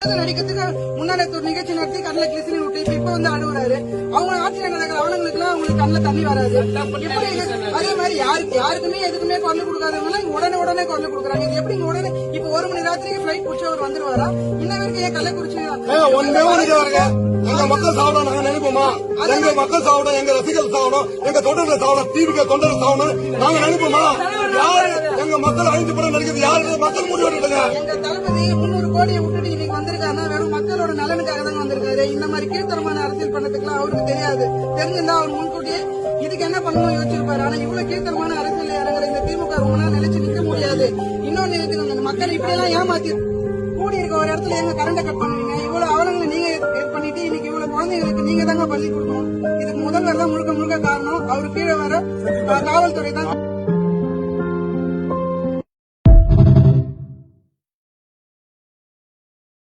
நடிக்கிறதுக்கு முன்னாடி ஒரு நிகழ்ச்சி நடத்தி கண்ணுல கிளிசரின் விட்டு இப்ப வந்து அழுகுறாரு. அவங்க ஆட்சியில நடக்கிற அவங்களுக்கு எல்லாம் அவங்களுக்கு கண்ணுல தண்ணி வராது. அதே மாதிரி யாருக்குமே எதுக்குமே குரல் கொடுக்காதவங்க உடனே குரல் கொடுக்குறாங்க. இது எப்படி உடனே இப்ப 1 மணி ராத்திரிக்கு பிளைட் பிடிச்சி அவர் வந்துருவாரா? இன்ன வரைக்கும் ஏன் கள்ளக்குறிச்சி எங்க மக்கள் சாப்பிட நாங்க நினைப்போமா? எங்க மக்கள் சாப்பிட, எங்க ரசிகர்கள் சாப்பிடும், எங்க தொண்டர்கள் சாப்பிடும், டிவிக்கு தொண்டர்கள் சாப்பிடும் நாங்க நினைப்போமா? யாரு எங்க மக்கள் அழிஞ்சு படம் நடிக்கிறது யாரு? மக்கள் முடிவெடுங்க. எங்க தளபதி 300 கோடியை விட்டுட்டு இன்னைக்கு வந்திருக்காருன்னா வெறும் மக்களோட நலனுக்காக தான் வந்திருக்காரு. இந்த மாதிரி கீழ்த்தரமான அரசியல் பண்ணதுக்குலாம் அவருக்கு தெரியாது. தெரிஞ்சிருந்தா அவர் முன்கூட்டியே இதுக்கு என்ன பண்ணணும் யோசிச்சிருப்பாரு. ஆனா இவ்வளவு கீழ்த்தரமான அரசியல் இறங்குற இந்த திமுக ரொம்ப நாள் நிலைச்சு நிக்க முடியாது. இன்னொன்னு இருக்குது, மக்கள் இப்படி எல்லாம் ஏமாத்தி கூடி இருக்க ஒரு இடத்துல எங்க கரண்ட கட் பண்ணுவீங்க? இவ்வளவு அவலங்களை நீங்க பண்ணிட்டு இன்னைக்கு இவ்வளவு குழந்தைங்களுக்கு நீங்க தாங்க பள்ளி கொடுக்கணும். இதுக்கு முதல்வர் தான் முழுக்க காரணம். அவரு கீழே வர காவல்துறை தான்.